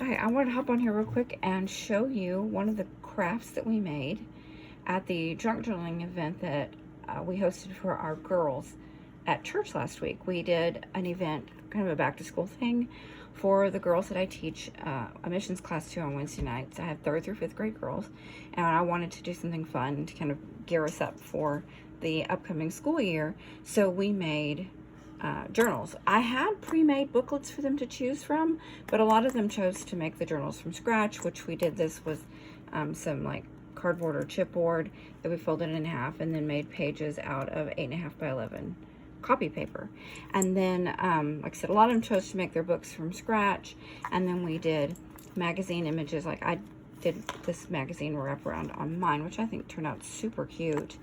Okay, I wanted to hop on here real quick and show you one of the crafts that we made at the drunk journaling event that we hosted for our girls at church last week. We did an event, kind of a back to school thing for the girls that I teach a missions class to on Wednesday nights. I have 3rd through 5th grade girls, and I wanted to do something fun to kind of gear us up for the upcoming school year. So we made journals. I had pre-made booklets for them to choose from, but a lot of them chose to make the journals from scratch, which we did this with some like cardboard or chipboard that we folded in half and then made pages out of 8.5 by 11 copy paper. And then, like I said, a lot of them chose to make their books from scratch. And then we did magazine images. Like I did this magazine wraparound on mine, which I think turned out super cute.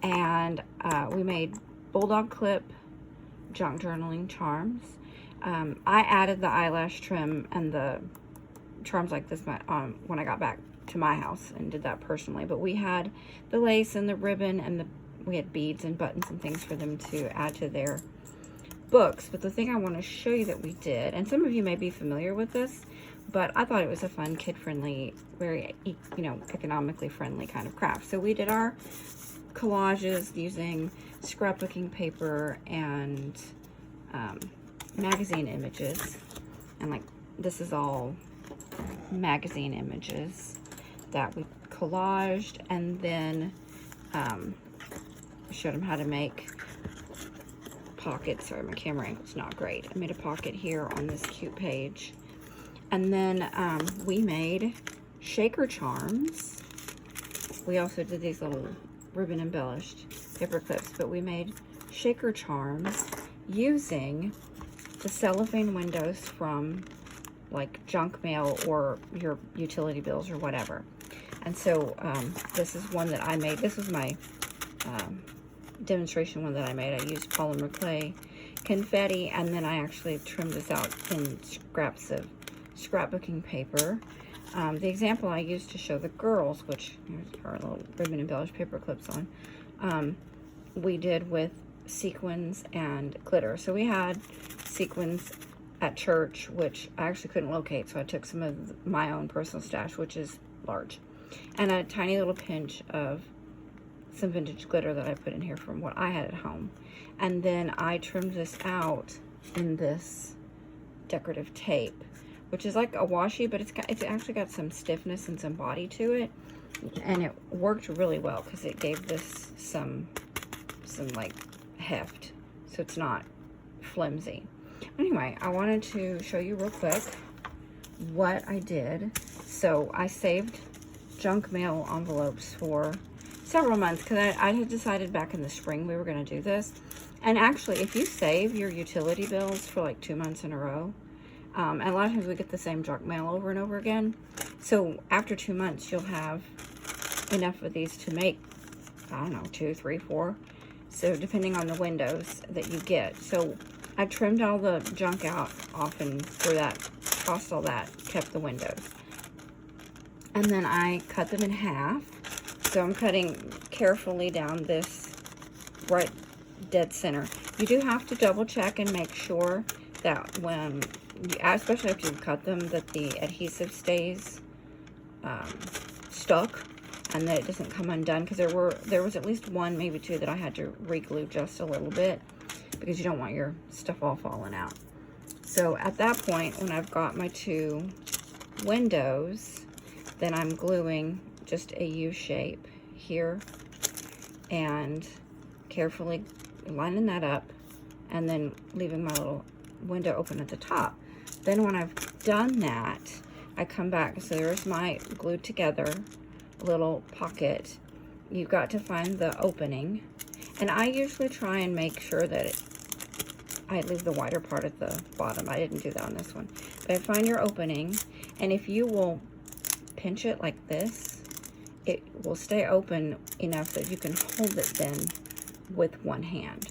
And we made bulldog clip junk journaling charms. I added the eyelash trim and the charms like this when I got back to my house and did that personally. But we had the lace and the ribbon and we had beads and buttons and things for them to add to their books. But the thing I want to show you that we did, and some of you may be familiar with this, but I thought it was a fun, kid-friendly, very, economically friendly kind of craft. So we did our collages using scrapbooking paper and magazine images, and like this is all magazine images that we collaged, and then showed them how to make pockets. Sorry, my camera angle's not great. I made a pocket here on this cute page, and then we made shaker charms. We also did these little ribbon embellished paper clips, but we made shaker charms using the cellophane windows from like junk mail or your utility bills or whatever. And so this is one that I made. This was my demonstration one that I made. I used polymer clay, confetti, and then I actually trimmed this out in scraps of scrapbooking paper. The example I used to show the girls, which here's our little ribbon embellished paper clips on, we did with sequins and glitter. So we had sequins at church, which I actually couldn't locate, so I took some of my own personal stash, which is large, and a tiny little pinch of some vintage glitter that I put in here from what I had at home. And then I trimmed this out in this decorative tape, which is like a washi, but it's actually got some stiffness and some body to it, and it worked really well because it gave this some like heft, so it's not flimsy. Anyway, I wanted to show you real quick what I did. So I saved junk mail envelopes for several months because I had decided back in the spring we were going to do this. And actually, if you save your utility bills for like 2 months in a row, and a lot of times we get the same junk mail over and over again, so after 2 months you'll have enough of these to make, I don't know, 2, 3, 4, so depending on the windows that you get. So I trimmed all the junk out off and threw that, tossed all that, kept the windows. And then I cut them in half. So I'm cutting carefully down this right dead center. You do have to double check and make sure that when, especially after you cut them, that the adhesive stays stuck and that it doesn't come undone, because there was at least one, maybe two, that I had to re-glue just a little bit because you don't want your stuff all falling out. So at that point, when I've got my 2 windows, then I'm gluing just a U shape here and carefully lining that up and then leaving my little window open at the top. Then when I've done that, I come back. So there's my glued together little pocket. You've got to find the opening, and I usually try and make sure that I leave the wider part at the bottom. I didn't do that on this one, but find your opening, and if you will pinch it like this, it will stay open enough that you can hold it then with one hand.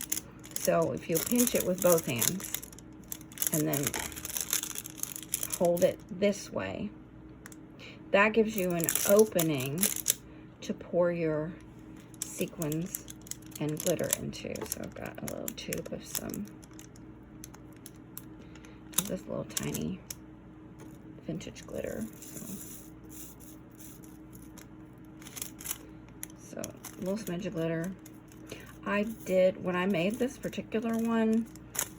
So if you pinch it with both hands and then hold it this way, that gives you an opening to pour your sequins and glitter into. So I've got a little tube of some of this little tiny vintage glitter. So a little smidge of glitter. I did, when I made this particular one,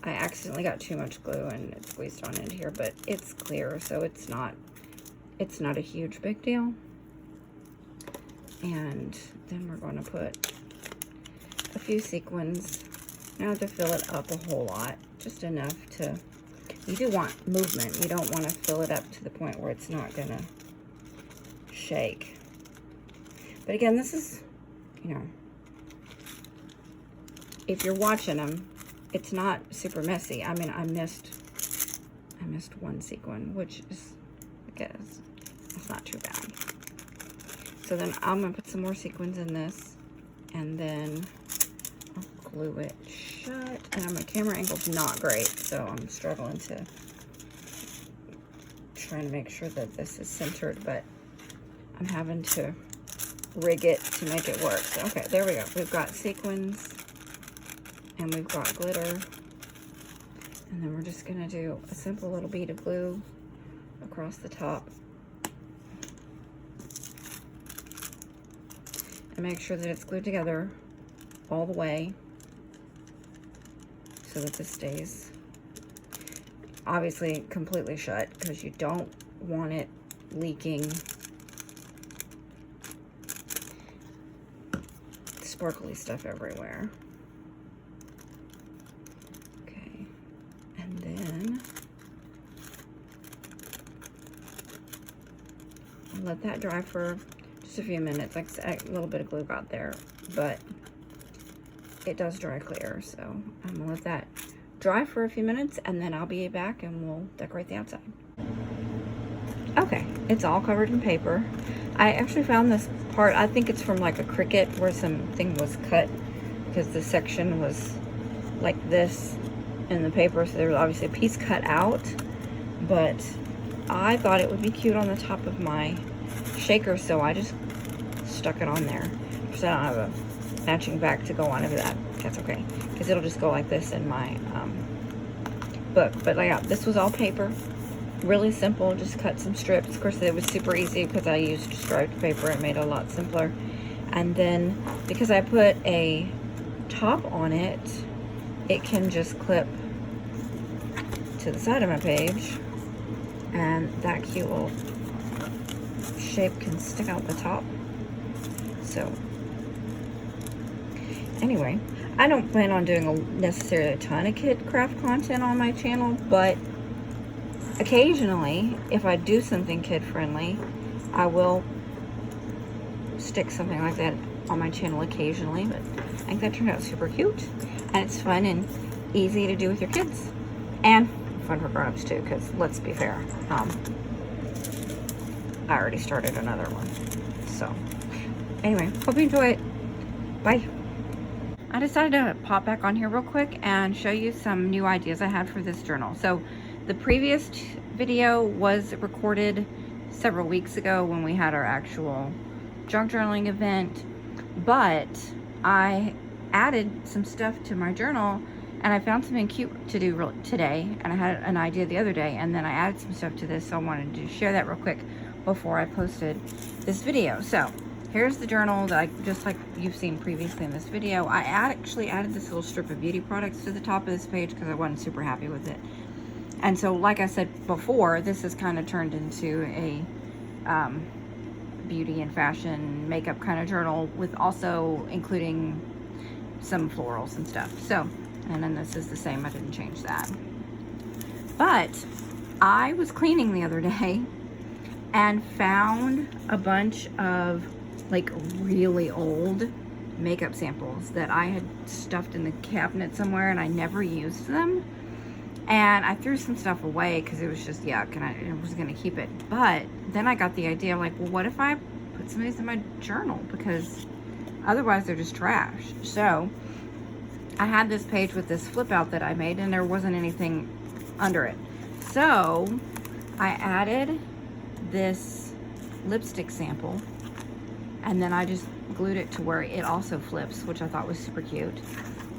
I accidentally got too much glue and it squeezed on into here, but it's clear, so it's not a huge big deal. And then we're going to put a few sequins. Now to fill it up a whole lot, just enough to, you do want movement. You don't want to fill it up to the point where it's not gonna shake. But again, this is, you know, if you're watching them, it's not super messy. I mean, I missed one sequin, which is, I guess, it's not too bad. So then I'm gonna put some more sequins in this, and then I'll glue it shut. And my camera angle's not great, so I'm struggling to trying to make sure that this is centered, but I'm having to rig it to make it work. So, okay, there we go. We've got sequins and we've got glitter, and then we're just gonna do a simple little bead of glue across the top and make sure that it's glued together all the way so that this stays obviously completely shut, because you don't want it leaking sparkly stuff everywhere. Okay, and then I'll let that dry for just a few minutes. Like a little bit of glue got there, but it does dry clear, so I'm gonna let that dry for a few minutes, and then I'll be back and we'll decorate the outside. Okay, it's all covered in paper. I actually found this part, I think it's from like a Cricut where something was cut, because the section was like this in the paper, so there was obviously a piece cut out, but I thought it would be cute on the top of my shaker, so I just stuck it on there. So I don't have a matching back to go on over that. That's okay, because it'll just go like this in my book. But yeah, this was all paper, really simple. Just cut some strips. Of course, it was super easy because I used striped paper. It made it a lot simpler. And then because I put a top on it, it can just clip to the side of my page, and that cute little shape can stick out the top. So anyway, I don't plan on doing necessarily a ton of kid craft content on my channel, but occasionally, if I do something kid friendly, I will stick something like that on my channel occasionally. But I think that turned out super cute, and it's fun and easy to do with your kids, and fun for grown-ups too, because let's be fair, I already started another one. So anyway, hope you enjoy it. Bye. I decided to pop back on here real quick and show you some new ideas I had for this journal. So the previous video was recorded several weeks ago when we had our actual junk journaling event, but I added some stuff to my journal, and I found something cute to do today, and I had an idea the other day, and then I added some stuff to this, so I wanted to share that real quick before I posted this video. So here's the journal that just like you've seen previously in this video. I actually added this little strip of beauty products to the top of this page because I wasn't super happy with it. And so, like I said before, this has kind of turned into a beauty and fashion makeup kind of journal, with also including some florals and stuff. So, and then this is the same. I didn't change that. But I was cleaning the other day and found a bunch of like really old makeup samples that I had stuffed in the cabinet somewhere, and I never used them. And I threw some stuff away because it was just yuck, and I was going to keep it. But then I got the idea, like, well, what if I put some of these in my journal? Because otherwise they're just trash. So I had this page with this flip out that I made, and there wasn't anything under it. So I added this lipstick sample, and then I just glued it to where it also flips, which I thought was super cute.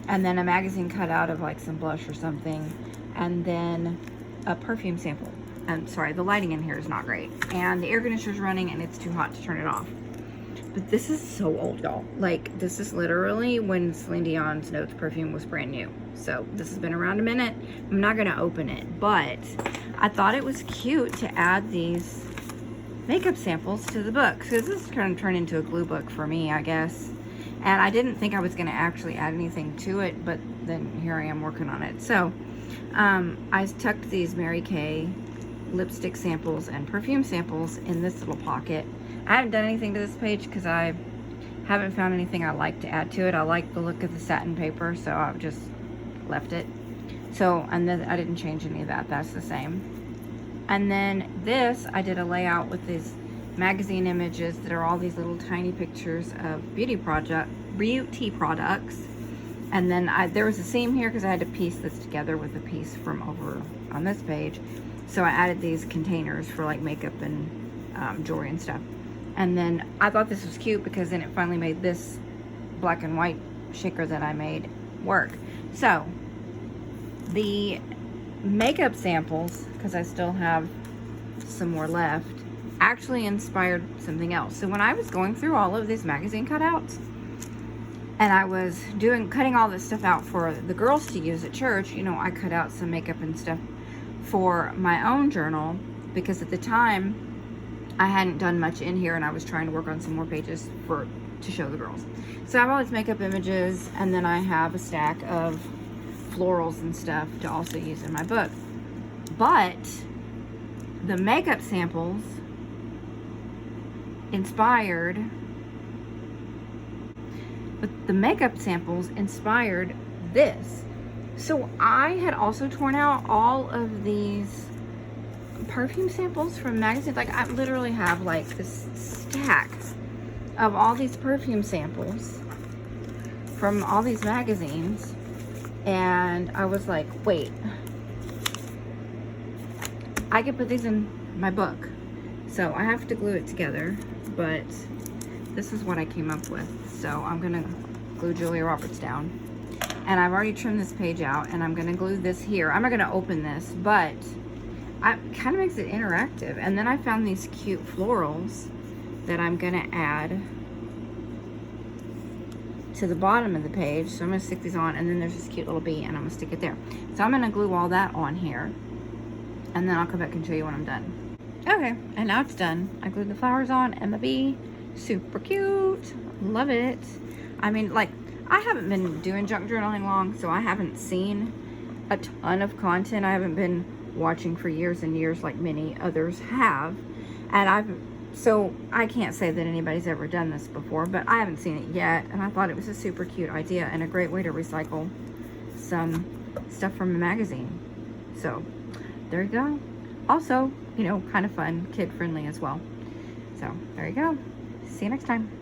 And then a magazine cutout of like some blush or something, and then a perfume sample. I'm sorry, the lighting in here is not great. And the air conditioner's running and it's too hot to turn it off. But this is so old, y'all. Like, this is literally when Celine Dion's Notes perfume was brand new. So this has been around a minute. I'm not gonna open it, but I thought it was cute to add these makeup samples to the book. So this is gonna turn into a glue book for me, I guess. And I didn't think I was gonna actually add anything to it, but then here I am working on it. So I tucked these Mary Kay lipstick samples and perfume samples in this little pocket. I haven't done anything to this page because I haven't found anything I like to add to it. I like the look of the satin paper, so I've just left it. So, and then I didn't change any of that. That's the same. And then this, I did a layout with these magazine images that are all these little tiny pictures of beauty products. And then there was a seam here because I had to piece this together with a piece from over on this page. So I added these containers for like makeup and jewelry and stuff. And then I thought this was cute because then it finally made this black and white shaker that I made work. So the makeup samples, because I still have some more left, actually inspired something else. So when I was going through all of these magazine cutouts and I was cutting all this stuff out for the girls to use at church, you know, I cut out some makeup and stuff for my own journal because at the time I hadn't done much in here and I was trying to work on some more pages to show the girls. So I have all these makeup images and then I have a stack of florals and stuff to also use in my book. But the makeup samples inspired this. So I had also torn out all of these perfume samples from magazines. Like, I literally have like this stack of all these perfume samples from all these magazines, and I was like, wait, I could put these in my book. So I have to glue it together, but this is what I came up with. So I'm gonna glue Julia Roberts down, and I've already trimmed this page out, and I'm gonna glue this here. I'm not gonna open this, but it kind of makes it interactive. And then I found these cute florals that I'm gonna add to the bottom of the page. So I'm gonna stick these on, and then there's this cute little bee, and I'm gonna stick it there. So I'm gonna glue all that on here, and then I'll come back and show you when I'm done. Okay, and now it's done. I glued the flowers on and the bee. Super cute. Love it. I mean, like, I haven't been doing junk journaling long, so I haven't seen a ton of content. I haven't been watching for years and years like many others have, and so I can't say that anybody's ever done this before, but I haven't seen it yet, and I thought it was a super cute idea and a great way to recycle some stuff from a magazine. So there you go. Also, you know, kind of fun, kid friendly as well. So there you go. See you next time.